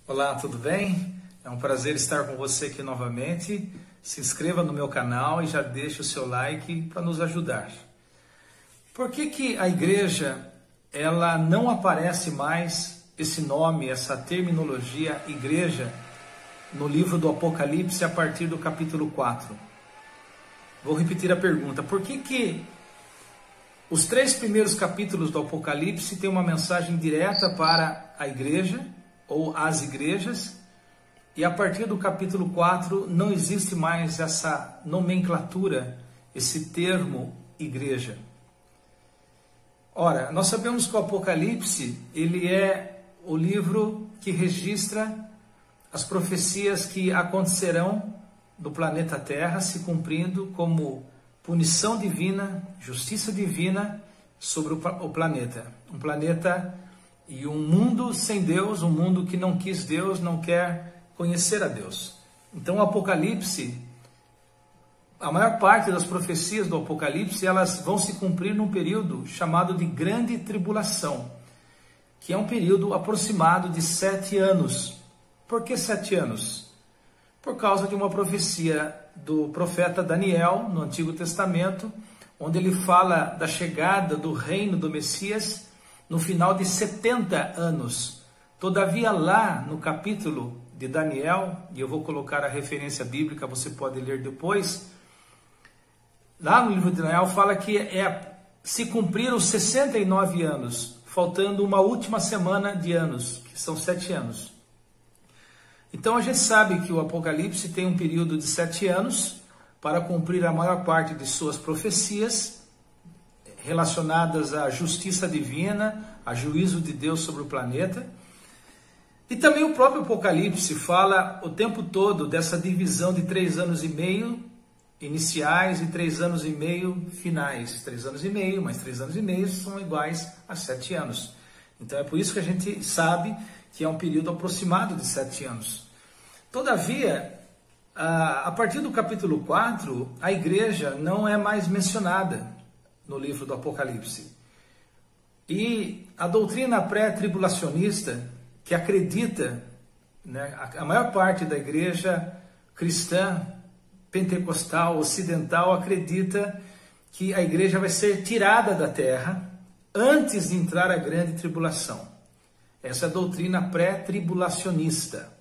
Olá, tudo bem? É um prazer estar com você aqui novamente. Se inscreva no meu canal e já deixe o seu like para nos ajudar. Por que a igreja ela não aparece mais esse nome, essa terminologia igreja no livro do Apocalipse a partir do capítulo 4? Vou repetir a pergunta. Por que os 3 primeiros capítulos do Apocalipse têm uma mensagem direta para a igreja ou as igrejas, e a partir do capítulo 4 não existe mais essa nomenclatura, esse termo igreja? Ora, nós sabemos que o Apocalipse ele é o livro que registra as profecias que acontecerão no planeta Terra se cumprindo como punição divina, justiça divina sobre o planeta. Um planeta e um mundo sem Deus, um mundo que não quis Deus, não quer conhecer a Deus. Então o Apocalipse, a maior parte das profecias do Apocalipse, elas vão se cumprir num período chamado de Grande Tribulação, que é um período aproximado de 7 anos. Por que 7 anos? Por causa de uma profecia do profeta Daniel, no Antigo Testamento, onde ele fala da chegada do reino do Messias no final de 70 anos. Todavia, lá no capítulo de Daniel, e eu vou colocar a referência bíblica, você pode ler depois, lá no livro de Daniel fala que se cumpriram 69 anos, faltando uma última semana de anos, que são 7 anos. Então a gente sabe que o Apocalipse tem um período de 7 anos para cumprir a maior parte de suas profecias relacionadas à justiça divina, a juízo de Deus sobre o planeta. E também o próprio Apocalipse fala o tempo todo dessa divisão de 3 anos e meio iniciais e 3 anos e meio finais. 3 anos e meio, mais 3 anos e meio são iguais a 7 anos. Então é por isso que a gente sabe que é um período aproximado de 7 anos. Todavia, a partir do capítulo 4, a igreja não é mais mencionada no livro do Apocalipse. E a doutrina pré-tribulacionista, que acredita, né, a maior parte da igreja cristã, pentecostal, ocidental, acredita que a igreja vai ser tirada da terra antes de entrar a grande tribulação. Essa é a doutrina pré-tribulacionista.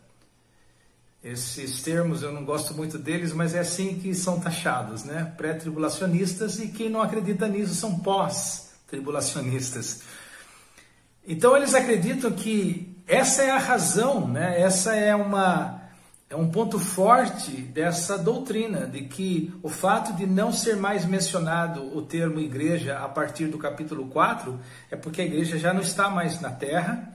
Esses termos eu não gosto muito deles, mas é assim que são taxados, né? Pré-tribulacionistas, e quem não acredita nisso são pós-tribulacionistas. Então eles acreditam que essa é a razão, né? Essa é um ponto forte dessa doutrina, de que o fato de não ser mais mencionado o termo igreja a partir do capítulo 4 é porque a igreja já não está mais na terra.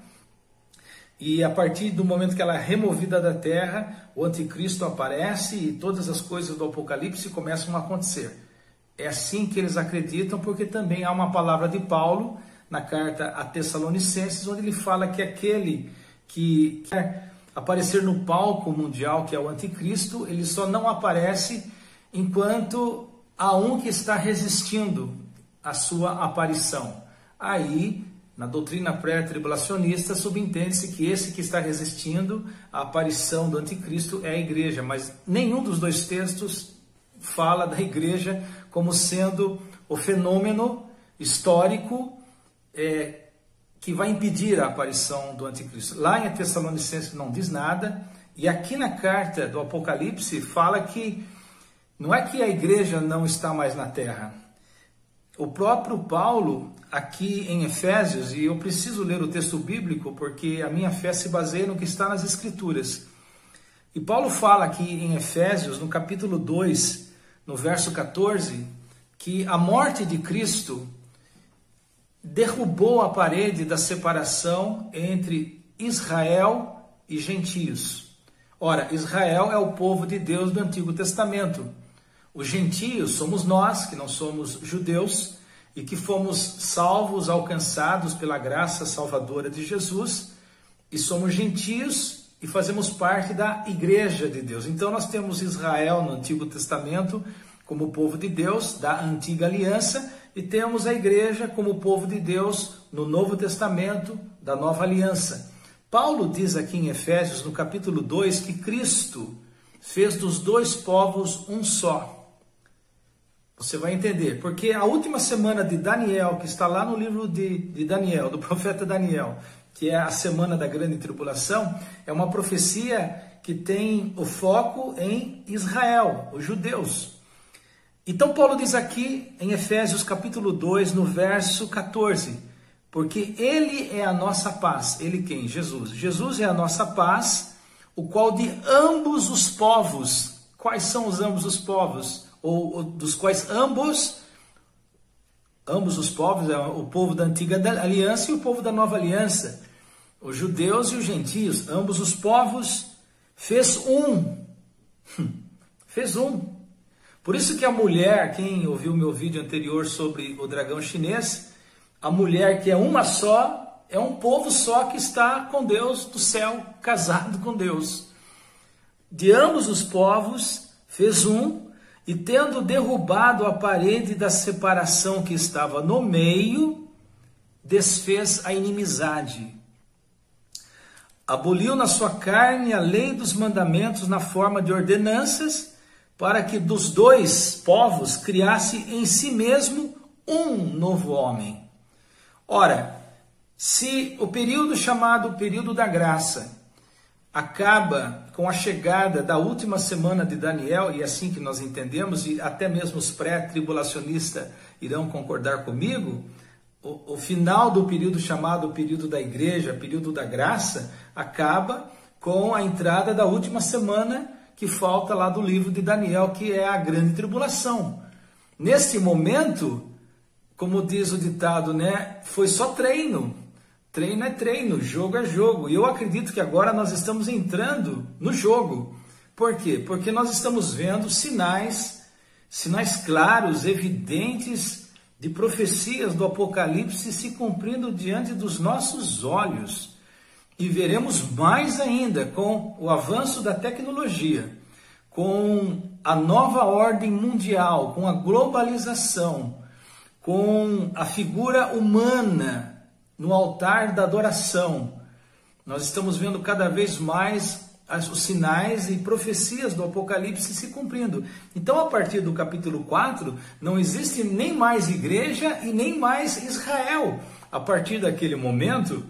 E a partir do momento que ela é removida da terra, o anticristo aparece e todas as coisas do Apocalipse começam a acontecer. É assim que eles acreditam, porque também há uma palavra de Paulo na carta a Tessalonicenses, onde ele fala que aquele que quer aparecer no palco mundial, que é o anticristo, ele só não aparece enquanto há um que está resistindo à sua aparição. Aí, na doutrina pré-tribulacionista, subentende-se que esse que está resistindo à aparição do anticristo é a igreja, mas nenhum dos 2 textos fala da igreja como sendo o fenômeno histórico que vai impedir a aparição do anticristo. Lá em Tessalonicenses não diz nada, e aqui na carta do Apocalipse fala que não é que a igreja não está mais na terra. O próprio Paulo, aqui em Efésios, e eu preciso ler o texto bíblico porque a minha fé se baseia no que está nas Escrituras. E Paulo fala aqui em Efésios, no capítulo 2, no verso 14, que a morte de Cristo derrubou a parede da separação entre Israel e gentios. Ora, Israel é o povo de Deus do Antigo Testamento. Os gentios somos nós, que não somos judeus, e que fomos salvos, alcançados pela graça salvadora de Jesus, e somos gentios e fazemos parte da igreja de Deus. Então nós temos Israel no Antigo Testamento como o povo de Deus, da antiga aliança, e temos a igreja como o povo de Deus no Novo Testamento, da nova aliança. Paulo diz aqui em Efésios, no capítulo 2, que Cristo fez dos dois povos um só. Você vai entender, porque a última semana de Daniel, que está lá no livro de Daniel, do profeta Daniel, que é a semana da grande tribulação, é uma profecia que tem o foco em Israel, os judeus. Então Paulo diz aqui em Efésios capítulo 2, no verso 14, porque ele é a nossa paz. Ele quem? Jesus. Jesus é a nossa paz, o qual de ambos os povos. Quais são os ambos os povos? Ou dos quais ambos os povos, é o povo da antiga aliança e o povo da nova aliança, os judeus e os gentios, ambos os povos, fez um. Por isso que a mulher, quem ouviu meu vídeo anterior sobre o dragão chinês, a mulher que é uma só, é um povo só que está com Deus do céu, casado com Deus. De ambos os povos fez um, e tendo derrubado a parede da separação que estava no meio, desfez a inimizade. Aboliu na sua carne a lei dos mandamentos na forma de ordenanças, para que dos dois povos criasse em si mesmo um novo homem. Ora, se o período chamado período da graça acaba com a chegada da última semana de Daniel, e assim que nós entendemos, e até mesmo os pré-tribulacionistas irão concordar comigo, o final do período chamado período da igreja, período da graça, acaba com a entrada da última semana que falta lá do livro de Daniel, que é a grande tribulação. Nesse momento, como diz o ditado, né, foi só treino. Treino é treino, jogo é jogo. E eu acredito que agora nós estamos entrando no jogo. Por quê? Porque nós estamos vendo sinais claros, evidentes, de profecias do Apocalipse se cumprindo diante dos nossos olhos. E veremos mais ainda com o avanço da tecnologia, com a nova ordem mundial, com a globalização, com a figura humana no altar da adoração. Nós estamos vendo cada vez mais os sinais e profecias do Apocalipse se cumprindo. Então, a partir do capítulo 4, não existe nem mais igreja e nem mais Israel. A partir daquele momento,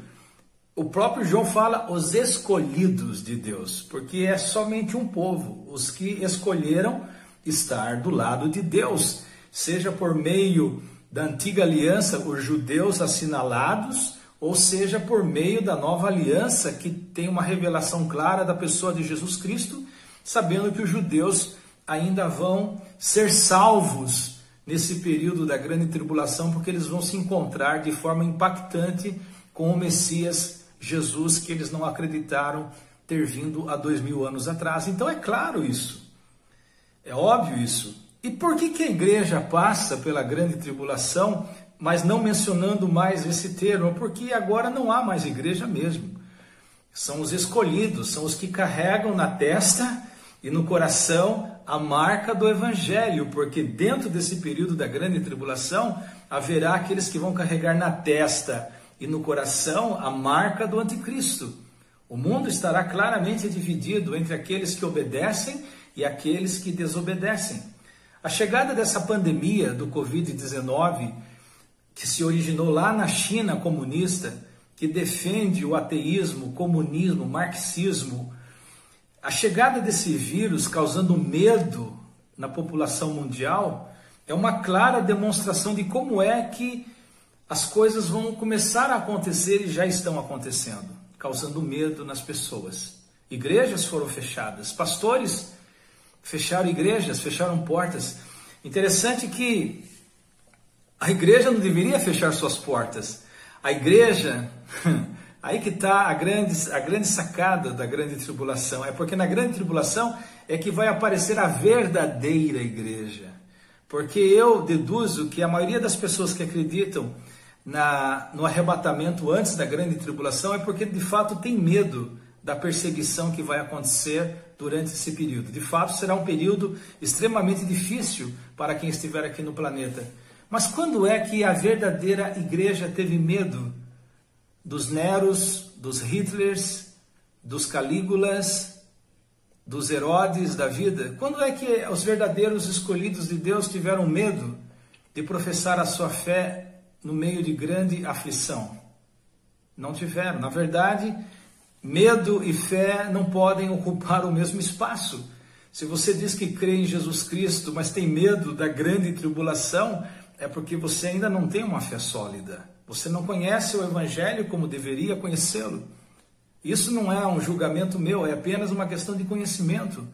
o próprio João fala os escolhidos de Deus, porque é somente um povo, os que escolheram estar do lado de Deus, seja por meio da antiga aliança, os judeus assinalados, ou seja, por meio da nova aliança, que tem uma revelação clara da pessoa de Jesus Cristo, sabendo que os judeus ainda vão ser salvos nesse período da grande tribulação, porque eles vão se encontrar de forma impactante com o Messias Jesus, que eles não acreditaram ter vindo há 2000 anos atrás. Então é claro isso, é óbvio isso. E por que a igreja passa pela grande tribulação, mas não mencionando mais esse termo? Porque agora não há mais igreja mesmo. São os escolhidos, são os que carregam na testa e no coração a marca do Evangelho, porque dentro desse período da grande tribulação haverá aqueles que vão carregar na testa e no coração a marca do anticristo. O mundo estará claramente dividido entre aqueles que obedecem e aqueles que desobedecem. A chegada dessa pandemia do Covid-19, que se originou lá na China comunista, que defende o ateísmo, o comunismo, o marxismo, a chegada desse vírus causando medo na população mundial é uma clara demonstração de como é que as coisas vão começar a acontecer e já estão acontecendo, causando medo nas pessoas. Igrejas foram fechadas, pastores fecharam igrejas, fecharam portas. Interessante que a igreja não deveria fechar suas portas. A igreja, aí que está a grande sacada da grande tribulação. É porque na grande tribulação é que vai aparecer a verdadeira igreja. Porque eu deduzo que a maioria das pessoas que acreditam no arrebatamento antes da grande tribulação é porque de fato tem medo da perseguição que vai acontecer durante esse período. De fato, será um período extremamente difícil para quem estiver aqui no planeta. Mas quando é que a verdadeira igreja teve medo dos Neros, dos Hitlers, dos Calígulas, dos Herodes da vida? Quando é que os verdadeiros escolhidos de Deus tiveram medo de professar a sua fé no meio de grande aflição? Não tiveram. Na verdade, medo e fé não podem ocupar o mesmo espaço. Se você diz que crê em Jesus Cristo, mas tem medo da grande tribulação, é porque você ainda não tem uma fé sólida. Você não conhece o Evangelho como deveria conhecê-lo. Isso não é um julgamento meu, é apenas uma questão de conhecimento.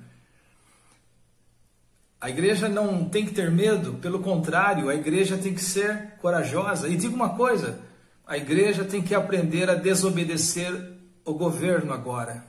A igreja não tem que ter medo, pelo contrário, a igreja tem que ser corajosa. E digo uma coisa, a igreja tem que aprender a desobedecer o governo agora.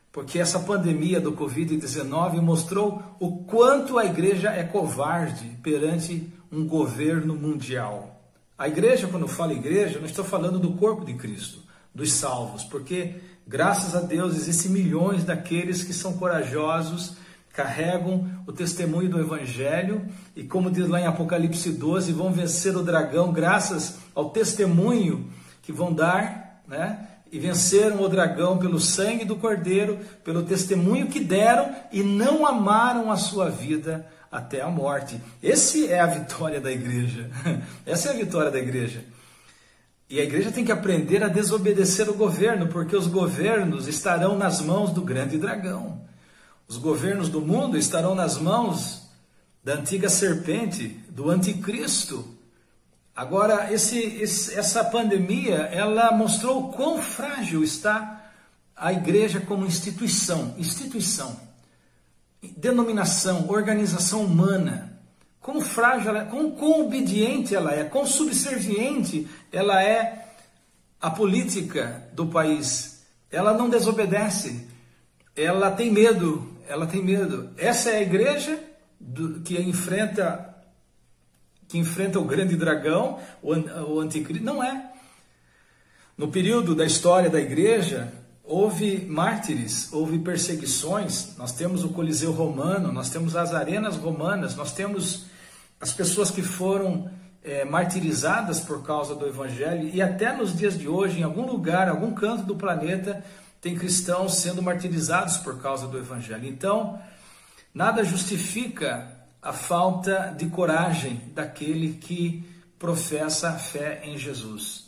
Porque essa pandemia do Covid-19 mostrou o quanto a igreja é covarde perante um governo mundial. A igreja, quando eu falo igreja, não estou falando do corpo de Cristo, dos salvos, porque graças a Deus existem milhões daqueles que são corajosos, carregam o testemunho do Evangelho e, como diz lá em Apocalipse 12, vão vencer o dragão graças ao testemunho que vão dar, né? E venceram o dragão pelo sangue do Cordeiro, pelo testemunho que deram e não amaram a sua vida até a morte. Essa é a vitória da igreja. Essa é a vitória da igreja. E a igreja tem que aprender a desobedecer o governo, porque os governos estarão nas mãos do grande dragão. Os governos do mundo estarão nas mãos da antiga serpente, do anticristo. Agora, essa pandemia, ela mostrou o quão frágil está a igreja como instituição, denominação, organização humana. Quão frágil ela é, quão obediente ela é, quão subserviente ela é à política do país. Ela não desobedece, ela tem medo. Essa é a igreja que enfrenta o grande dragão, o anticristo. Não é. No período da história da igreja, houve mártires, houve perseguições. Nós temos o Coliseu Romano, nós temos as arenas romanas, nós temos as pessoas que foram martirizadas por causa do Evangelho, e até nos dias de hoje, em algum lugar, algum canto do planeta, tem cristãos sendo martirizados por causa do Evangelho. Então, nada justifica a falta de coragem daquele que professa a fé em Jesus.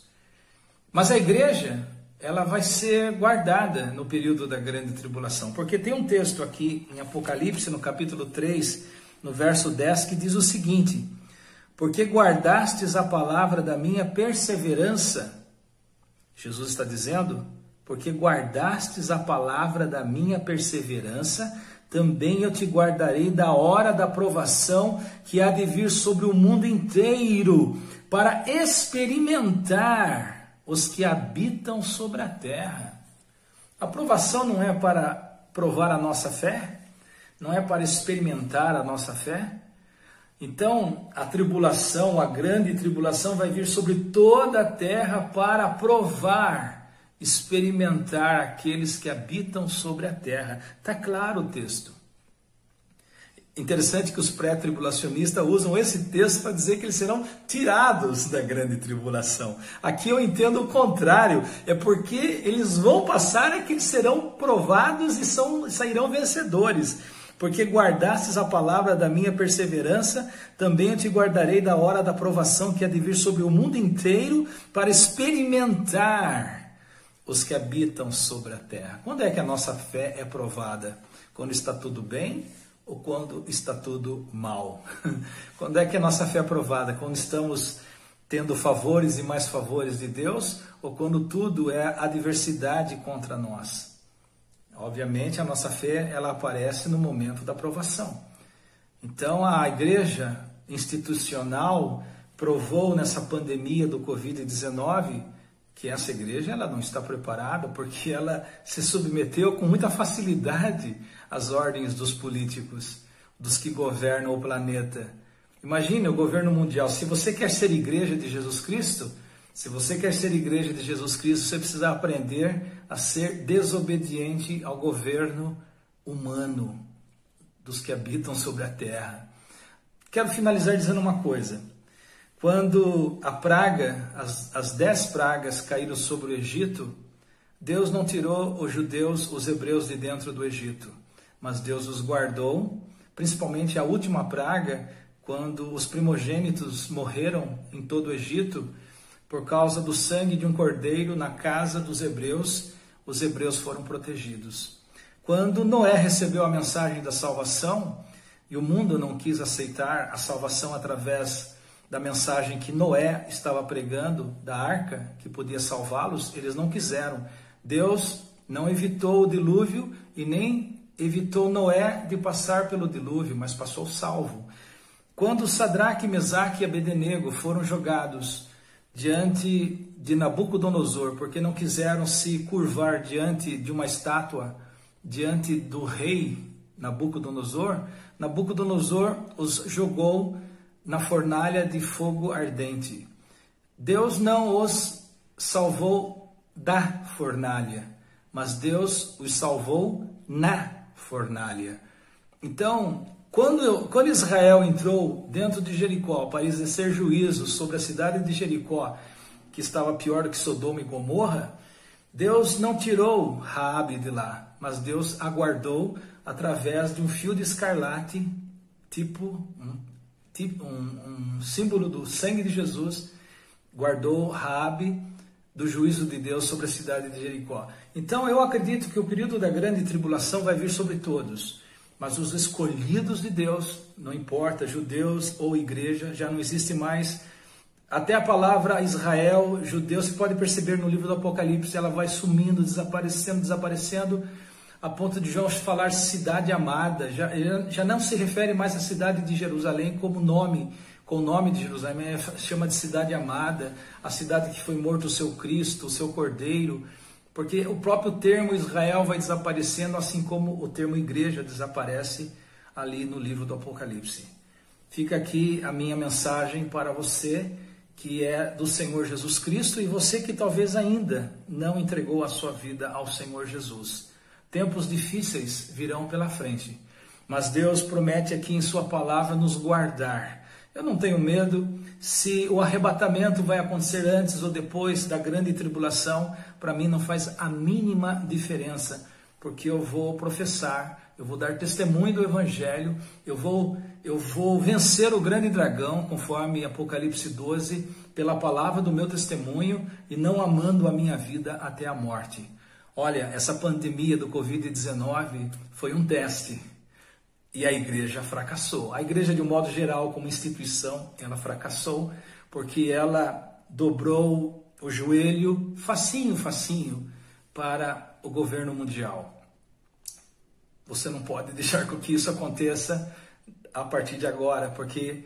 Mas a igreja, ela vai ser guardada no período da grande tribulação, porque tem um texto aqui em Apocalipse, no capítulo 3, no verso 10, que diz o seguinte: porque guardastes a palavra da minha perseverança. Jesus está dizendo, porque guardastes a palavra da minha perseverança, também eu te guardarei da hora da provação que há de vir sobre o mundo inteiro, para experimentar os que habitam sobre a terra. A provação não é para provar a nossa fé? Não é para experimentar a nossa fé? Então, a tribulação, a grande tribulação, vai vir sobre toda a terra para provar, experimentar aqueles que habitam sobre a terra. Está claro o texto. Interessante que os pré-tribulacionistas usam esse texto para dizer que eles serão tirados da grande tribulação. Aqui eu entendo o contrário, é porque eles vão passar, é que eles serão provados e sairão vencedores. Porque guardastes a palavra da minha perseverança, também eu te guardarei da hora da provação que há de vir sobre o mundo inteiro, para experimentar os que habitam sobre a terra. Quando é que a nossa fé é provada? Quando está tudo bem ou quando está tudo mal? Quando é que a nossa fé é provada? Quando estamos tendo favores e mais favores de Deus, ou quando tudo é adversidade contra nós? Obviamente a nossa fé, ela aparece no momento da provação. Então a igreja institucional provou nessa pandemia do Covid-19 que essa igreja, ela não está preparada, porque ela se submeteu com muita facilidade às ordens dos políticos, dos que governam o planeta. Imagine o governo mundial. Se você quer ser igreja de Jesus Cristo, você precisa aprender a ser desobediente ao governo humano dos que habitam sobre a terra. Quero finalizar dizendo uma coisa. Quando a praga, as 10 pragas caíram sobre o Egito, Deus não tirou os judeus, os hebreus de dentro do Egito, mas Deus os guardou, principalmente a última praga, quando os primogênitos morreram em todo o Egito, por causa do sangue de um cordeiro na casa dos hebreus, os hebreus foram protegidos. Quando Noé recebeu a mensagem da salvação, e o mundo não quis aceitar a salvação através da mensagem que Noé estava pregando, da arca, que podia salvá-los, eles não quiseram. Deus não evitou o dilúvio e nem evitou Noé de passar pelo dilúvio, mas passou salvo. Quando Sadraque, Mesaque e Abednego foram jogados diante de Nabucodonosor, porque não quiseram se curvar diante de uma estátua, diante do rei Nabucodonosor, Nabucodonosor os jogou na fornalha de fogo ardente. Deus não os salvou da fornalha, mas Deus os salvou na fornalha. Então, quando Israel entrou dentro de Jericó para exercer juízo sobre a cidade de Jericó, que estava pior do que Sodoma e Gomorra, Deus não tirou Raabe de lá, mas Deus aguardou através de um fio de escarlate, um símbolo do sangue de Jesus, guardou Raabe do juízo de Deus sobre a cidade de Jericó. Então eu acredito que o período da grande tribulação vai vir sobre todos, mas os escolhidos de Deus, não importa, judeus ou igreja, já não existe mais. Até a palavra Israel, judeu, você pode perceber no livro do Apocalipse, ela vai sumindo, desaparecendo, a ponto de João falar cidade amada. Já não se refere mais à cidade de Jerusalém como nome, com o nome de Jerusalém, chama de cidade amada, a cidade que foi morto o seu Cristo, o seu Cordeiro, porque o próprio termo Israel vai desaparecendo, assim como o termo igreja desaparece ali no livro do Apocalipse. Fica aqui a minha mensagem para você, que é do Senhor Jesus Cristo, e você que talvez ainda não entregou a sua vida ao Senhor Jesus. Tempos difíceis virão pela frente, mas Deus promete aqui em sua palavra nos guardar. Eu não tenho medo se o arrebatamento vai acontecer antes ou depois da grande tribulação. Para mim não faz a mínima diferença, porque eu vou professar, eu vou dar testemunho do Evangelho, eu vou vencer o grande dragão, conforme Apocalipse 12, pela palavra do meu testemunho e não amando a minha vida até a morte. Olha, essa pandemia do Covid-19 foi um teste. E a igreja fracassou. A igreja, de um modo geral, como instituição, ela fracassou porque ela dobrou o joelho facinho para o governo mundial. Você não pode deixar com que isso aconteça a partir de agora, porque,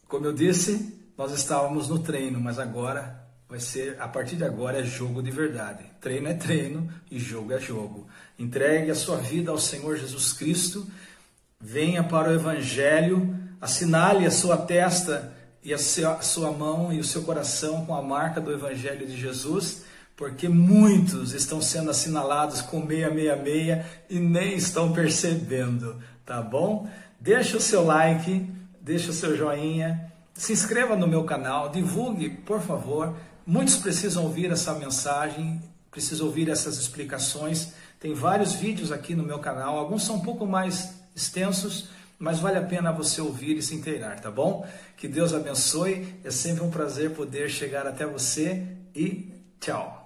como eu disse, nós estávamos no treino, mas agora vai ser, a partir de agora, é jogo de verdade. Treino é treino e jogo é jogo. Entregue a sua vida ao Senhor Jesus Cristo. Venha para o Evangelho, assinale a sua testa e a sua mão e o seu coração com a marca do Evangelho de Jesus, porque muitos estão sendo assinalados com 666 e nem estão percebendo, tá bom? Deixa o seu like, deixa o seu joinha, se inscreva no meu canal, divulgue, por favor. Muitos precisam ouvir essa mensagem, precisam ouvir essas explicações. Tem vários vídeos aqui no meu canal, alguns são um pouco mais extensos, mas vale a pena você ouvir e se inteirar, tá bom? Que Deus abençoe, é sempre um prazer poder chegar até você e tchau!